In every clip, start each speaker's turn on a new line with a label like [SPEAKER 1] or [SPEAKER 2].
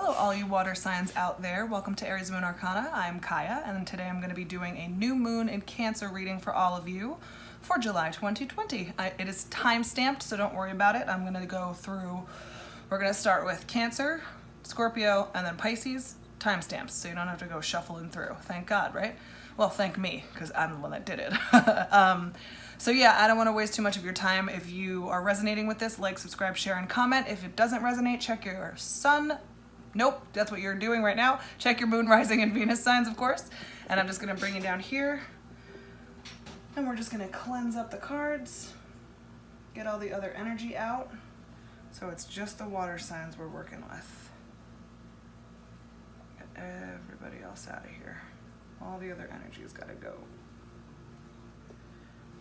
[SPEAKER 1] Hello all you water signs out there. Welcome to Aries Moon Arcana. I'm Kaya, and today I'm going to be doing a new moon in Cancer reading for all of you for July 2020. It is time stamped, so don't worry about it. I'm going to go through, we're going to start with Cancer, Scorpio, and then Pisces, time stamps, so you don't have to go shuffling through. Thank God, right? Well, thank me, because I'm the one that did it. So yeah, I don't want to waste too much of your time. If you are resonating with this, like, subscribe, share, and comment. If it doesn't resonate, check your sun. Nope, that's what you're doing right now. Check your moon, rising, and Venus signs, of course. And I'm just going to bring you down here. And we're just going to cleanse up the cards. Get all the other energy out. So it's just the water signs we're working with. Get everybody else out of here. All the other energy's got to go.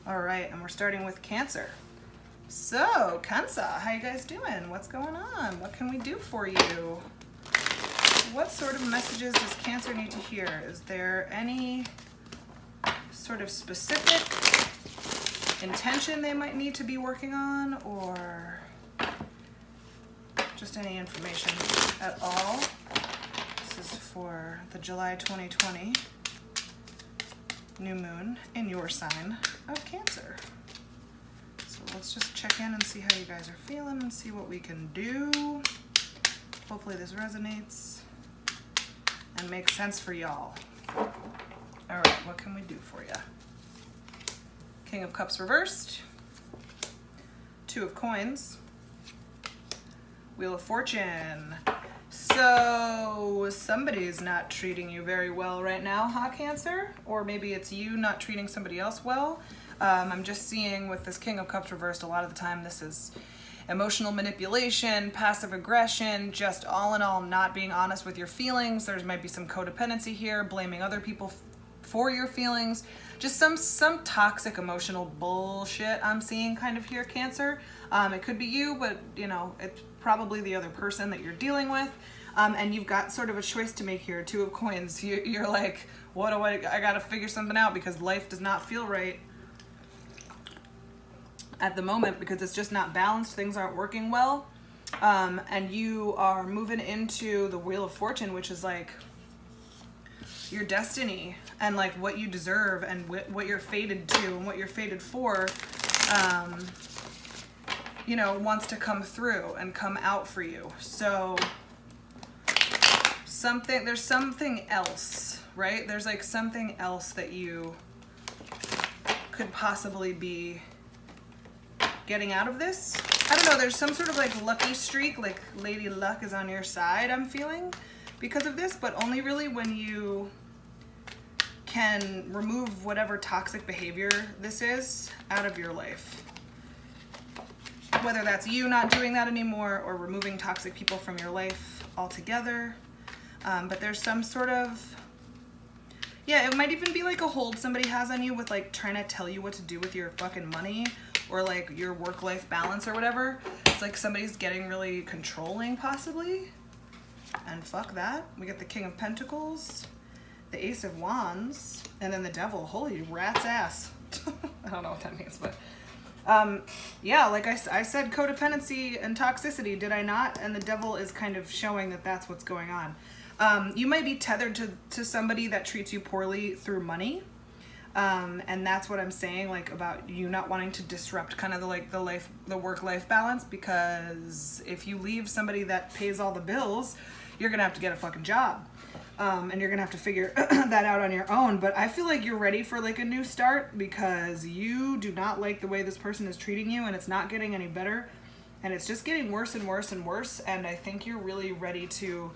[SPEAKER 1] All right, and we're starting with Cancer. So, Cancer, how you guys doing? What's going on? What can we do for you? What sort of messages does Cancer need to hear? Is there any sort of specific intention they might need to be working on, or just any information at all? This is for the July 2020 new moon in your sign of Cancer. So let's just check in and see how you guys are feeling and see what we can do. Hopefully this resonates and makes sense for y'all. All right, what can we do for you? King of Cups reversed, Two of Coins, Wheel of Fortune. So somebody's not treating you very well right now, huh, Cancer? Or maybe it's you not treating somebody else well. I'm just seeing with this King of Cups reversed, a lot of the time this is emotional manipulation, passive aggression, just all in all not being honest with your feelings. There might be some codependency here, blaming other people for your feelings. Just some toxic emotional bullshit I'm seeing kind of here, Cancer. It could be you, but you know, it's probably the other person that you're dealing with. And you've got sort of a choice to make here. Two of Coins. You're like, what do I gotta figure something out because life does not feel right at the moment because it's just not balanced. Things aren't working well. And you are moving into the Wheel of Fortune, which is like your destiny and like what you deserve and what you're fated to and what you're fated for, you know, wants to come through and come out for you. So there's something else, right? There's like something else that you could possibly be getting out of this. I don't know, there's some sort of like lucky streak, like Lady Luck is on your side, I'm feeling, because of this, but only really when you can remove whatever toxic behavior this is out of your life. Whether that's you not doing that anymore or removing toxic people from your life altogether. But there's some sort of, yeah, it might even be like a hold somebody has on you with like trying to tell you what to do with your fucking money or like your work-life balance or whatever. It's like somebody's getting really controlling possibly. And fuck that. We get the King of Pentacles, the Ace of Wands, and then the Devil. Holy rat's ass. I don't know what that means, but yeah, like I said, codependency and toxicity, did I not? And the Devil is kind of showing that that's what's going on. You might be tethered to somebody that treats you poorly through money. And that's what I'm saying, like about you not wanting to disrupt kind of the work-life balance, because if you leave somebody that pays all the bills, you're gonna have to get a fucking job. And you're gonna have to figure that out on your own. But I feel like you're ready for like a new start because you do not like the way this person is treating you, and it's not getting any better. And it's just getting worse and worse and worse. And I think you're really ready to,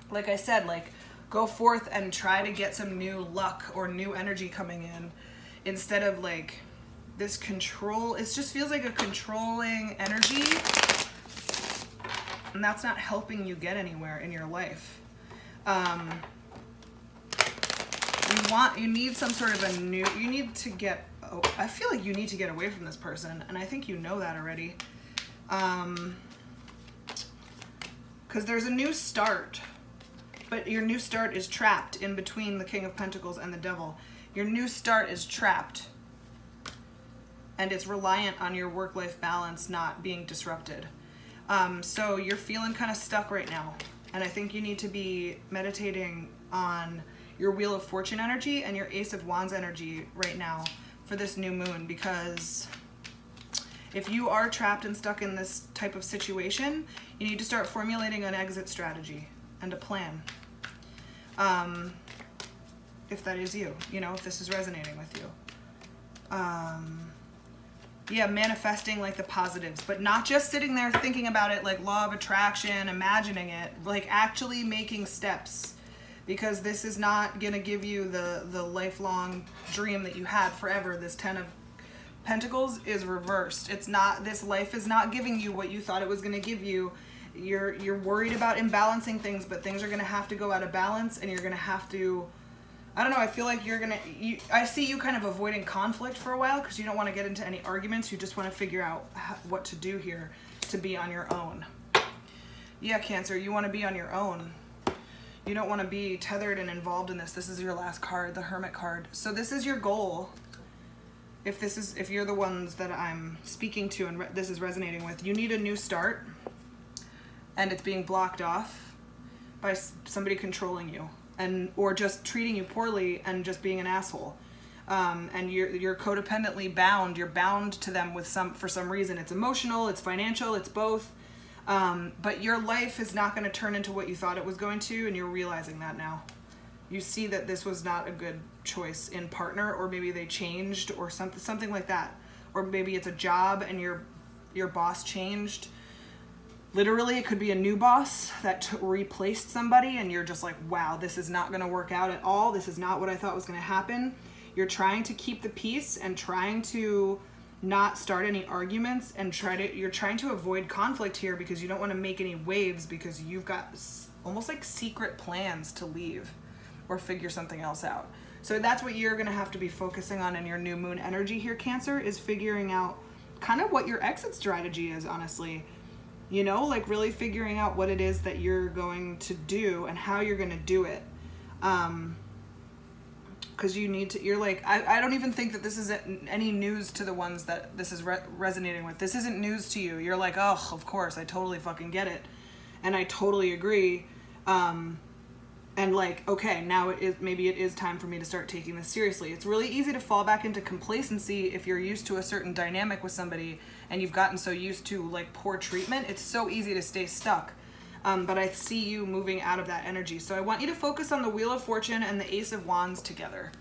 [SPEAKER 1] like I said, like go forth and try to get some new luck or new energy coming in instead of like this control. It just feels like a controlling energy, and that's not helping you get anywhere in your life. You need some sort of you need to get, I feel like you need to get away from this person, and I think you know that already. Because there's a new start, but your new start is trapped in between the King of Pentacles and the Devil. Your new start is trapped, and it's reliant on your work-life balance not being disrupted. So you're feeling kind of stuck right now. And I think you need to be meditating on your Wheel of Fortune energy and your Ace of Wands energy right now for this new moon, because if you are trapped and stuck in this type of situation, you need to start formulating an exit strategy and a plan. If that is you, you know, if this is resonating with you. Yeah, manifesting like the positives, but not just sitting there thinking about it like law of attraction, imagining it, like actually making steps, because this is not going to give you the lifelong dream that you had forever. This 10 of Pentacles is reversed. It's not, this life is not giving you what you thought it was going to give you. You're worried about imbalancing things, but things are going to have to go out of balance, and you're going to have to, I don't know, I feel like you're going to, I see you kind of avoiding conflict for a while because you don't want to get into any arguments. You just want to figure out what to do here to be on your own. Yeah, Cancer, you want to be on your own. You don't want to be tethered and involved in this. This is your last card, the Hermit card. So this is your goal. If you're the ones that I'm speaking to and this is resonating with, you need a new start, and it's being blocked off by somebody controlling you, and or just treating you poorly and just being an asshole. And you're codependently bound. You're bound to them with for some reason. It's emotional, it's financial, it's both. But your life is not going to turn into what you thought it was going to, and you're realizing that now. You see that this was not a good choice in partner, or maybe they changed, or something like that. Or maybe it's a job and your boss changed. Literally, it could be a new boss that replaced somebody, and you're just like, wow, this is not going to work out at all. This is not what I thought was going to happen. You're trying to keep the peace and trying to not start any arguments, and you're trying to avoid conflict here because you don't want to make any waves, because you've got almost like secret plans to leave or figure something else out. So that's what you're going to have to be focusing on in your new moon energy here, Cancer, is figuring out kind of what your exit strategy is, honestly. You know, like really figuring out what it is that you're going to do and how you're going to do it. Because you need to, you're like, I don't even think that this is any news to the ones that this is resonating with. This isn't news to you. You're like, oh, of course, I totally fucking get it. And I totally agree. And like, okay, now maybe it is time for me to start taking this seriously. It's really easy to fall back into complacency if you're used to a certain dynamic with somebody and you've gotten so used to like poor treatment. It's so easy to stay stuck. But I see you moving out of that energy. So I want you to focus on the Wheel of Fortune and the Ace of Wands together.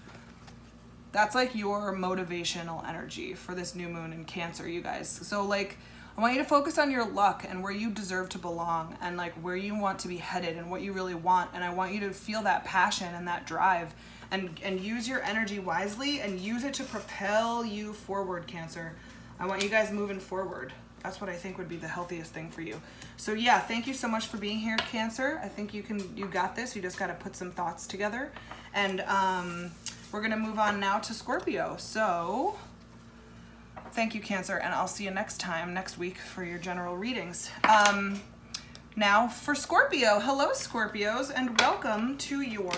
[SPEAKER 1] That's like your motivational energy for this new moon in Cancer, you guys. So like, I want you to focus on your luck and where you deserve to belong, and like where you want to be headed and what you really want. And I want you to feel that passion and that drive, and use your energy wisely and use it to propel you forward, Cancer. I want you guys moving forward. That's what I think would be the healthiest thing for you. So yeah, thank you so much for being here, Cancer. I think you got this. You just got to put some thoughts together. And we're going to move on now to Scorpio. So thank you, Cancer, and I'll see you next week for your general readings. Now for Scorpio. Hello, Scorpios, and welcome to your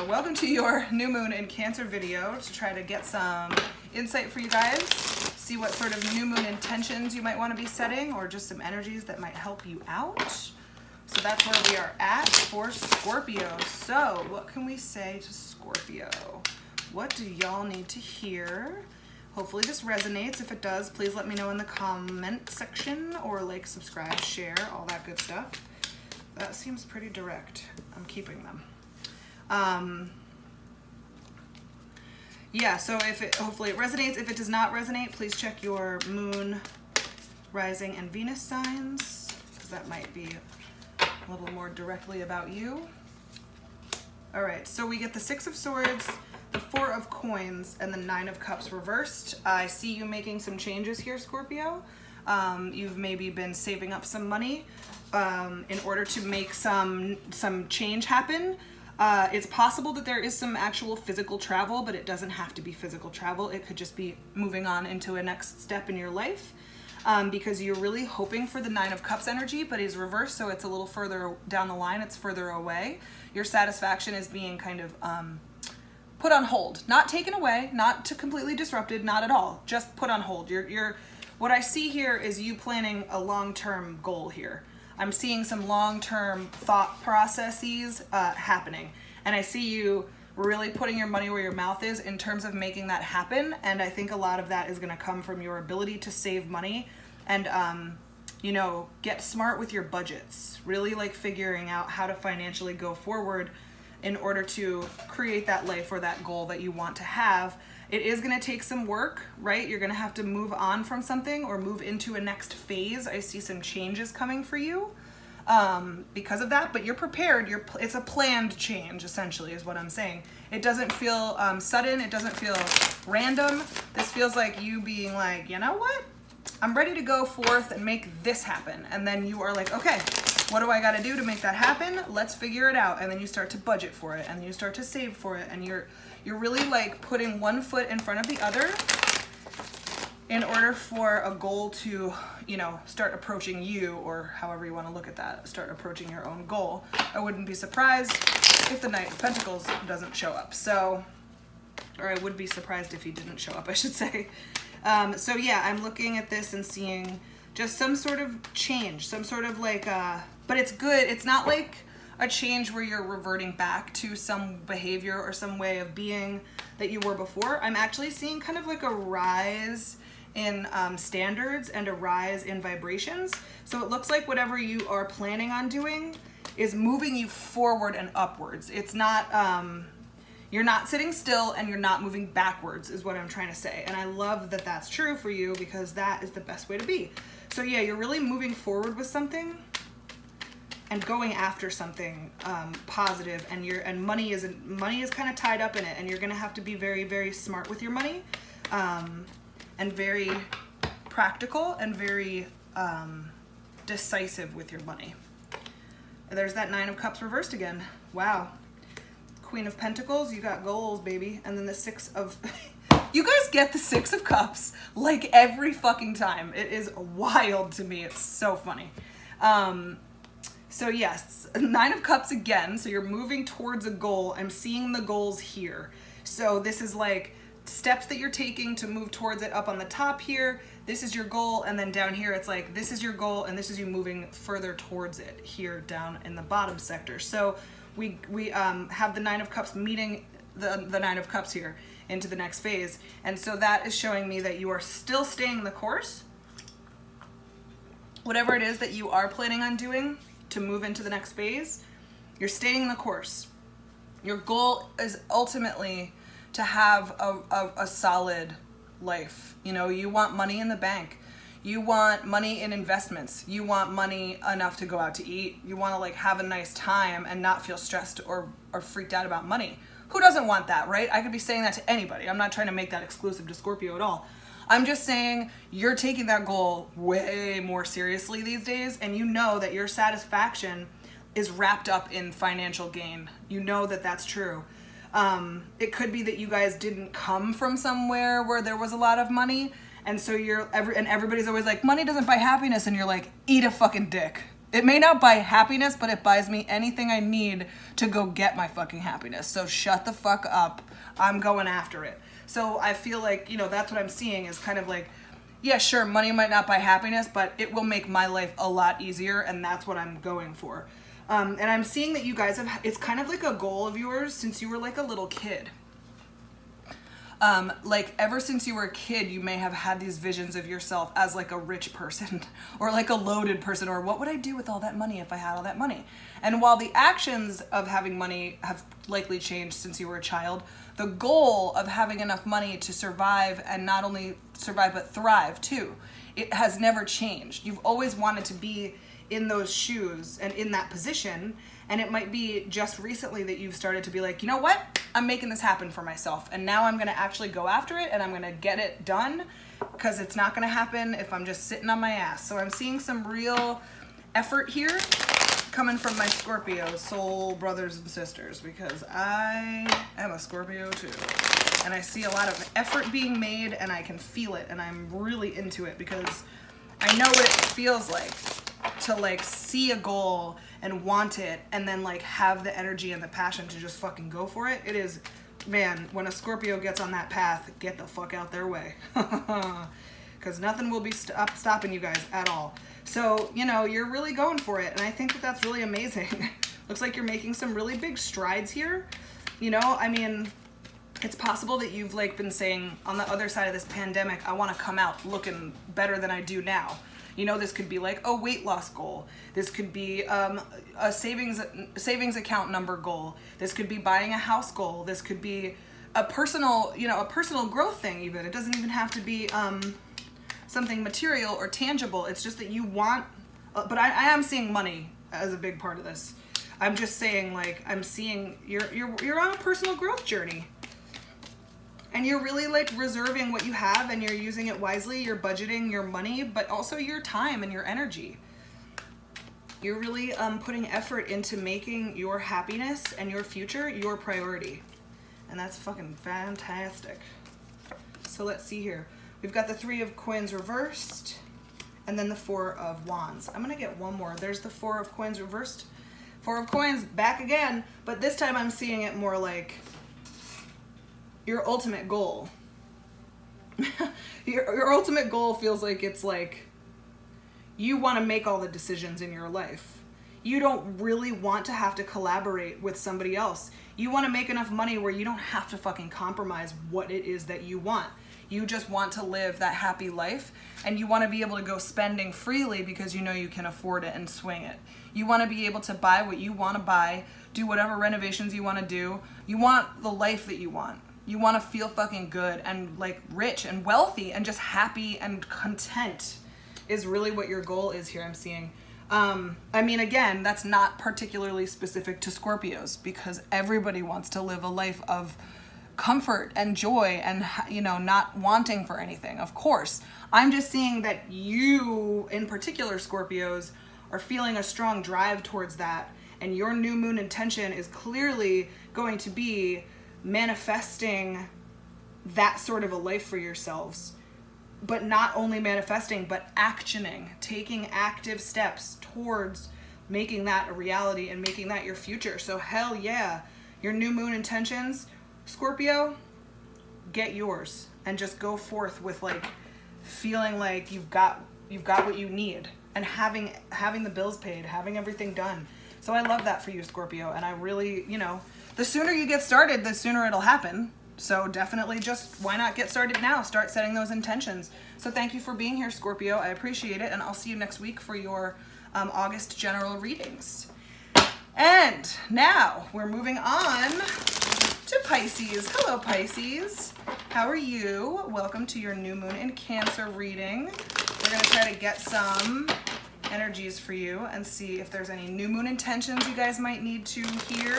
[SPEAKER 1] welcome to your new moon in Cancer video to try to get some insight for you guys, see what sort of new moon intentions you might want to be setting, or just some energies that might help you out. So that's where we are at for Scorpio. So what can we say to Scorpio? What do y'all need to hear? Hopefully this resonates. If it does, please let me know in the comment section, or like, subscribe, share, all that good stuff. That seems pretty direct. I'm keeping them. Yeah, so hopefully it resonates. If it does not resonate, please check your moon, rising, and Venus signs, because that might be a little more directly about you. All right, so we get the Six of Swords, the Four of Coins, and the Nine of Cups reversed. I see you making some changes here, Scorpio. You've maybe been saving up some money in order to make some change happen. It's possible that there is some actual physical travel, but it doesn't have to be physical travel. It could just be moving on into a next step in your life, because you're really hoping for the Nine of Cups energy, but is reversed, so it's a little further down the line. It's further away. Your satisfaction is being kind of put on hold, not taken away, not completely disrupted, not at all, just put on hold. what I see here is you planning a long-term goal here. I'm seeing some long-term thought processes happening. And I see you really putting your money where your mouth is in terms of making that happen. And I think a lot of that is going to come from your ability to save money and, you know, get smart with your budgets. Really like figuring out how to financially go forward in order to create that life or that goal that you want to have. It is going to take some work, right? You're going to have to move on from something or move into a next phase. I see some changes coming for you because of that, but you're prepared. It's a planned change, essentially, is what I'm saying. It doesn't feel sudden. It doesn't feel random. This feels like you being like, you know what? I'm ready to go forth and make this happen. And then you are like, okay, what do I got to do to make that happen? Let's figure it out. And then you start to budget for it, and then you start to save for it, and you're really like putting one foot in front of the other in order for a goal to, you know, start approaching you, or however you want to look at that, start approaching your own goal. I wouldn't be surprised if the Knight of Pentacles doesn't show up. So, or I would be surprised if he didn't show up, I should say. So yeah, I'm looking at this and seeing just some sort of change, some sort of like, but it's good. It's not like a change where you're reverting back to some behavior or some way of being that you were before. I'm actually seeing kind of like a rise in standards and a rise in vibrations. So it looks like whatever you are planning on doing is moving you forward and upwards. It's not, you're not sitting still and you're not moving backwards is what I'm trying to say. And I love that that's true for you, because that is the best way to be. So yeah, you're really moving forward with something and going after something positive, and money is kind of tied up in it, and you're gonna have to be very, very smart with your money, and very practical and very decisive with your money. And there's that Nine of Cups reversed again. Wow. Queen of Pentacles, you got goals, baby. And then the Six of you guys get the Six of Cups like every fucking time. It is wild to me. It's so funny. So yes, Nine of Cups again. So you're moving towards a goal. I'm seeing the goals here. So this is like steps that you're taking to move towards it up on the top here. This is your goal. And then down here, it's like, this is your goal. And this is you moving further towards it here down in the bottom sector. So we have the Nine of Cups meeting the Nine of Cups here into the next phase. And so that is showing me that you are still staying the course. Whatever it is that you are planning on doing to move into the next phase, you're staying the course. Your goal is ultimately to have a solid life. You know, you want money in the bank. You want money in investments. You want money enough to go out to eat. You want to like have a nice time and not feel stressed or freaked out about money. Who doesn't want that, right? I could be saying that to anybody. I'm not trying to make that exclusive to Scorpio at all. I'm just saying you're taking that goal way more seriously these days, and you know that your satisfaction is wrapped up in financial gain. You know that that's true. It could be that you guys didn't come from somewhere where there was a lot of money, and so everybody's always like, money doesn't buy happiness, and you're like, eat a fucking dick. It may not buy happiness, but it buys me anything I need to go get my fucking happiness. So shut the fuck up. I'm going after it. So I feel like, you know, that's what I'm seeing is kind of like, yeah, sure, money might not buy happiness, but it will make my life a lot easier, and that's what I'm going for. And I'm seeing that you guys have, it's kind of like a goal of yours since you were like a little kid. Like ever since you were a kid, you may have had these visions of yourself as like a rich person or like a loaded person, or what would I do with all that money if I had all that money? And while the actions of having money have likely changed since you were a child, the goal of having enough money to survive, and not only survive but thrive too, it has never changed. You've always wanted to be in those shoes and in that position, and it might be just recently that you've started to be like, you know what, I'm making this happen for myself, and now I'm gonna actually go after it, and I'm gonna get it done, because it's not gonna happen if I'm just sitting on my ass. So I'm seeing some real effort here coming from my Scorpio soul brothers and sisters, because I am a Scorpio too, and I see a lot of effort being made, and I can feel it, and I'm really into it, because I know what it feels like to like see a goal and want it, and then like have the energy and the passion to just fucking go for it. It is, man, when a Scorpio gets on that path, get the fuck out their way. because nothing will be stopping you guys at all. So, you know, you're really going for it. And I think that that's really amazing. Looks like you're making some really big strides here. You know, I mean, it's possible that you've like been saying on the other side of this pandemic, I want to come out looking better than I do now. You know, this could be like a weight loss goal. This could be a savings account number goal. This could be buying a house goal. This could be a personal, you know, a personal growth thing even. It doesn't even have to be something material or tangible. It's just that you want, but I am seeing money as a big part of this. I'm just saying, like, I'm seeing you're on a personal growth journey. And you're really like reserving what you have and you're using it wisely. You're budgeting your money, but also your time and your energy. You're really putting effort into making your happiness and your future your priority. And that's fucking fantastic. So let's see here. We've got the 3 of Coins reversed and then the 4 of Wands. I'm gonna get one more. There's the 4 of Coins reversed. 4 of Coins back again, but this time I'm seeing it more like your ultimate goal. your ultimate goal feels like it's like you want to make all the decisions in your life. You don't really want to have to collaborate with somebody else. You want to make enough money where you don't have to fucking compromise what it is that you want. You just want to live that happy life, and you want to be able to go spending freely because you know you can afford it and swing it. You want to be able to buy what you want to buy, do whatever renovations you want to do. You want the life that you want. You want to feel fucking good and like rich and wealthy and just happy and content is really what your goal is here, I'm seeing. I mean, again, that's not particularly specific to Scorpios because everybody wants to live a life of comfort and joy and, you know, not wanting for anything. Of course, I'm just seeing that you, in particular, Scorpios, are feeling a strong drive towards that. And your new moon intention is clearly going to be manifesting that sort of a life for yourselves, but not only manifesting, but actioning, taking active steps towards making that a reality and making that your future. So hell yeah, your new moon intentions, Scorpio, get yours and just go forth with like feeling like you've got what you need and having the bills paid, having everything done. So I love that for you, Scorpio, and I really, you know, the sooner you get started, the sooner it'll happen. So definitely just, why not get started now? Start setting those intentions. So thank you for being here, Scorpio. I appreciate it. And I'll see you next week for your August general readings. And now we're moving on to Pisces. Hello, Pisces. How are you? Welcome to your new moon in Cancer reading. We're going to try to get some energies for you and see if there's any new moon intentions you guys might need to hear.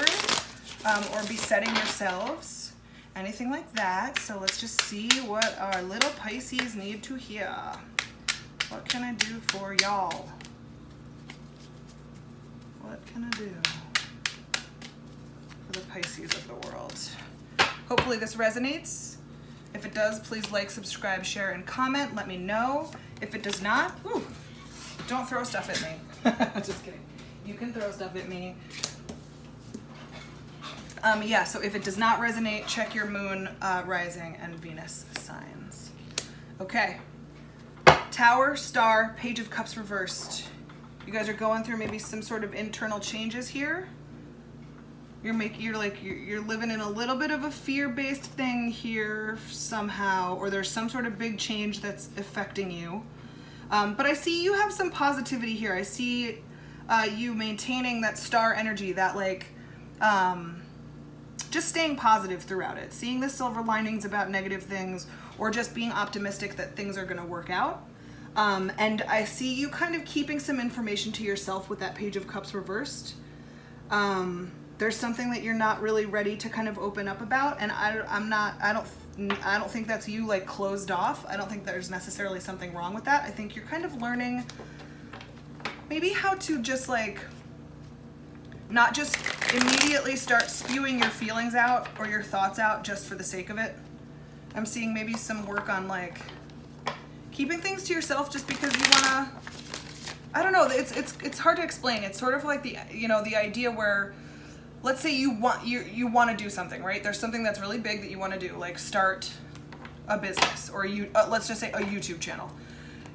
[SPEAKER 1] Or be setting yourselves, anything like that. So let's just see what our little Pisces need to hear. What can I do for y'all? What can I do for the Pisces of the world? Hopefully this resonates. If it does, please like, subscribe, share, and comment. Let me know. If it does not, don't throw stuff at me. Just kidding. You can throw stuff at me. Yeah, so if it does not resonate, check your moon, rising, and Venus signs. Okay. Tower, Star, Page of Cups reversed. You guys are going through maybe some sort of internal changes here. You're living in a little bit of a fear-based thing here somehow, or there's some sort of big change that's affecting you. But I see you have some positivity here. I see you maintaining that star energy, that like, just staying positive throughout it, seeing the silver linings about negative things, or just being optimistic that things are going to work out. And I see you kind of keeping some information to yourself with that Page of Cups reversed. There's something that you're not really ready to kind of open up about, and I don't think that's you like closed off. I don't think there's necessarily something wrong with that. I think you're kind of learning maybe how to just like not just immediately start spewing your feelings out or your thoughts out just for the sake of it. I'm seeing maybe some work on like keeping things to yourself just because you wanna, I don't know, it's hard to explain. It's sort of like the, you know, the idea where, let's say you want to do something, right? There's something that's really big that you want to do, like start a business, or let's just say a YouTube channel.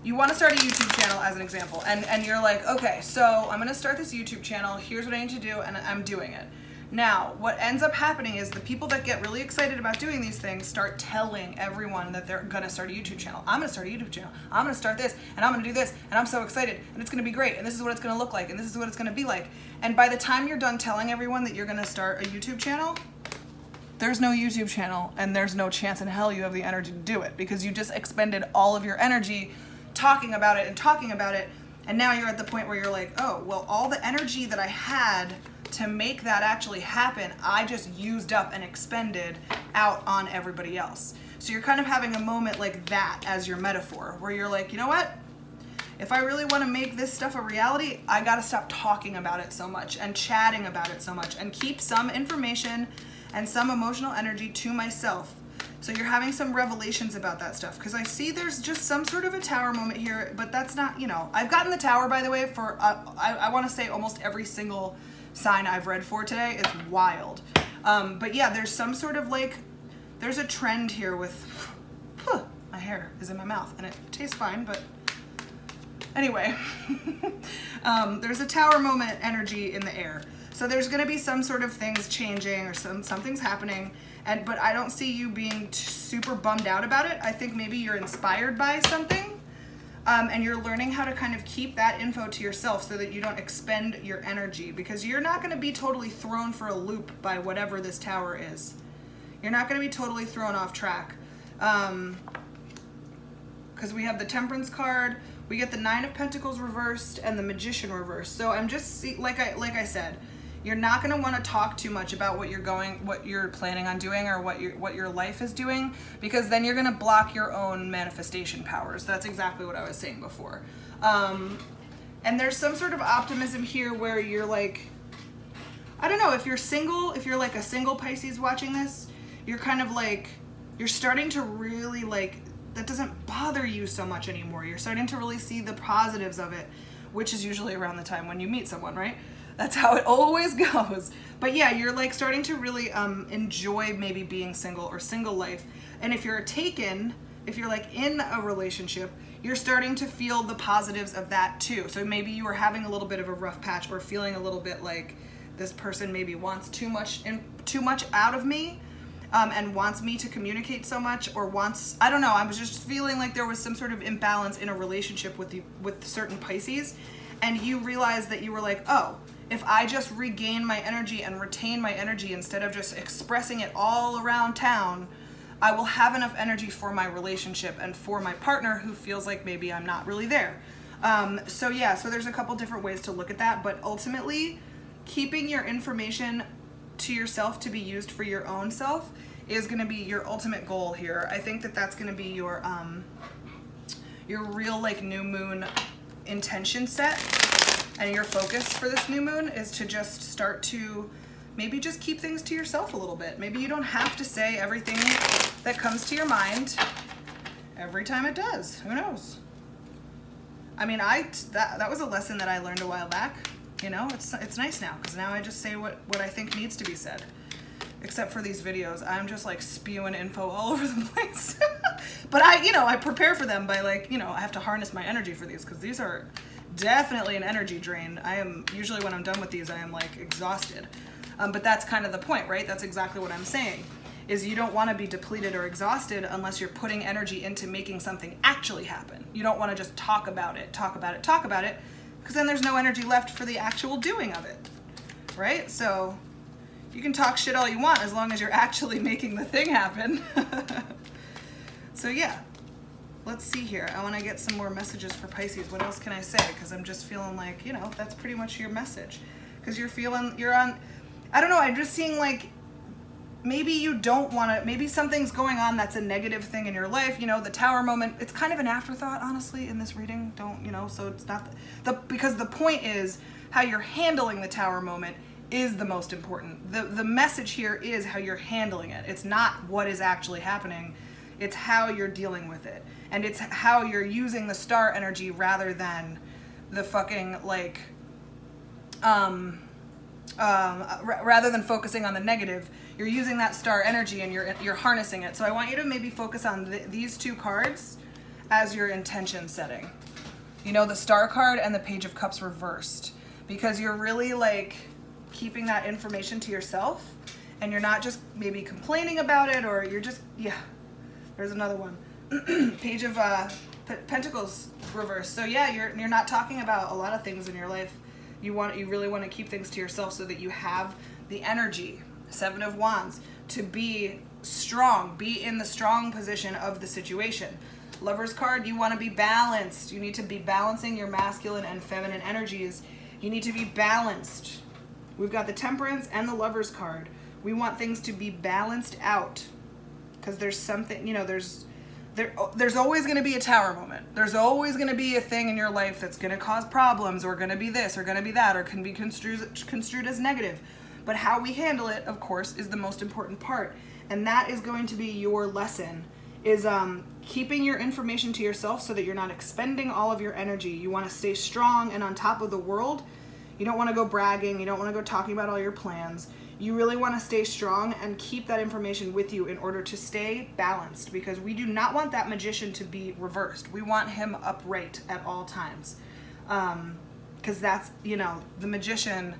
[SPEAKER 1] You want to start a YouTube channel as an example, and you're like, okay, so I'm going to start this YouTube channel. Here's what I need to do, and I'm doing it. Now, what ends up happening is the people that get really excited about doing these things start telling everyone that they're going to start a YouTube channel. I'm going to start a YouTube channel. I'm going to start this, and I'm going to do this, and I'm so excited, and it's going to be great, and this is what it's going to look like, and this is what it's going to be like. And by the time you're done telling everyone that you're going to start a YouTube channel, there's no YouTube channel, and there's no chance in hell you have the energy to do it, because you just expended all of your energy talking about it, and now you're at the point where you're like, oh, well, all the energy that I had to make that actually happen, I just used up and expended out on everybody else. So you're kind of having a moment like that as your metaphor, where you're like, you know what? If I really want to make this stuff a reality, I got to stop talking about it so much and chatting about it so much, and keep some information and some emotional energy to myself. So you're having some revelations about that stuff, because I see there's just some sort of a tower moment here, but that's not, you know, I've gotten the tower, by the way, for, I want to say almost every single sign I've read for today. It's wild. But yeah, there's some sort of like, there's a trend here with, my hair is in my mouth and it tastes fine, but anyway, there's a tower moment energy in the air. So there's going to be some sort of things changing, or something's happening, but I don't see you being super bummed out about it. I think maybe you're inspired by something, and you're learning how to kind of keep that info to yourself so that you don't expend your energy, because you're not going to be totally thrown for a loop by whatever this tower is. You're not going to be totally thrown off track, because we have the Temperance card, we get the Nine of Pentacles reversed, and the Magician reversed. So I'm just like I said, you're not going to want to talk too much about what you're planning on doing, or what your life is doing, because then you're going to block your own manifestation powers. That's exactly what I was saying before. And there's some sort of optimism here where you're like, I don't know, if you're single, if you're like a single Pisces watching this, you're kind of like, you're starting to really like, that doesn't bother you so much anymore. You're starting to really see the positives of it, which is usually around the time when you meet someone, right? That's how it always goes. But yeah, you're like starting to really enjoy maybe being single or single life. And if you're taken, if you're like in a relationship, you're starting to feel the positives of that too. So maybe you are having a little bit of a rough patch, or feeling a little bit like this person maybe wants too much out of me, and wants me to communicate so much, or wants, I don't know, I was just feeling like there was some sort of imbalance in a relationship with certain Pisces, and you realized that you were like, oh, if I just regain my energy and retain my energy instead of just expressing it all around town, I will have enough energy for my relationship and for my partner who feels like maybe I'm not really there. So yeah, so there's a couple different ways to look at that, but ultimately, keeping your information to yourself to be used for your own self is going to be your ultimate goal here. I think that that's going to be your real like new moon intention set, and your focus for this new moon is to just start to maybe just keep things to yourself a little bit. Maybe you don't have to say everything that comes to your mind every time it does. Who knows? I mean, that was a lesson that I learned a while back. You know, it's nice now, because now I just say what I think needs to be said. Except for these videos, I'm just like spewing info all over the place. But I prepare for them by like, I have to harness my energy for these, because these are definitely an energy drain. I am usually, when I'm done with these, I am like exhausted. But that's kind of the point, right? That's exactly what I'm saying, is you don't want to be depleted or exhausted unless you're putting energy into making something actually happen. You don't want to just talk about it, because then there's no energy left for the actual doing of it, right? So you can talk shit all you want as long as you're actually making the thing happen. So yeah, let's see here. I want to get some more messages for Pisces. What else can I say? Because I'm just feeling like, that's pretty much your message. Because you're on, I don't know, I'm just seeing like, maybe you don't want to, maybe something's going on that's a negative thing in your life. The tower moment, it's kind of an afterthought, honestly, in this reading. So it's not, because the point is how you're handling the tower moment is the most important. The message here is how you're handling it. It's not what is actually happening. It's how you're dealing with it. And it's how you're using the star energy rather than the fucking like, rather than focusing on the negative, you're using that star energy and you're harnessing it. So I want you to maybe focus on these two cards as your intention setting. You know, the Star card and the Page of Cups reversed, because you're really like keeping that information to yourself, and you're not just maybe complaining about it, or you're just, yeah, there's another one. Page of Pentacles reversed. So yeah, you're not talking about a lot of things in your life. You really want to keep things to yourself so that you have the energy, Seven of Wands, to be strong, be in the strong position of the situation. Lover's card, you want to be balanced. You need to be balancing your masculine and feminine energies. You need to be balanced. We've got the Temperance and the Lover's card. We want things to be balanced out, because there's something, you know, there's always going to be a tower moment. There's always going to be a thing in your life that's going to cause problems, or going to be this, or going to be that, or can be construed as negative. But how we handle it, of course, is the most important part. And that is going to be your lesson, is keeping your information to yourself so that you're not expending all of your energy. You want to stay strong and on top of the world. You don't want to go bragging. You don't want to go talking about all your plans. You really want to stay strong and keep that information with you in order to stay balanced, because we do not want that Magician to be reversed. We want him upright at all times, because that's, you know, the Magician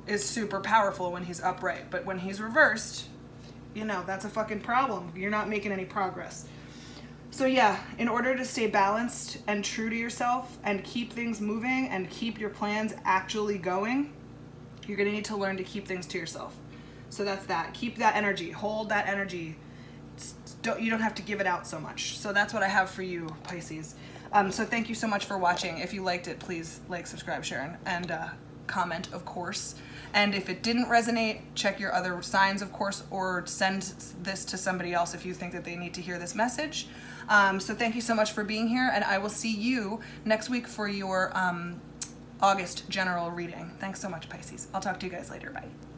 [SPEAKER 1] is super powerful when he's upright, but when he's reversed, you know, that's a fucking problem. You're not making any progress. So yeah, in order to stay balanced and true to yourself and keep things moving and keep your plans actually going, you're going to need to learn to keep things to yourself. So that's that. Keep that energy. Hold that energy. You don't have to give it out so much. So that's what I have for you, Pisces. So thank you so much for watching. If you liked it, please like, subscribe, share, and comment, of course. And if it didn't resonate, check your other signs, of course, or send this to somebody else if you think that they need to hear this message. So thank you so much for being here, and I will see you next week for your August general reading. Thanks so much, Pisces. I'll talk to you guys later. Bye.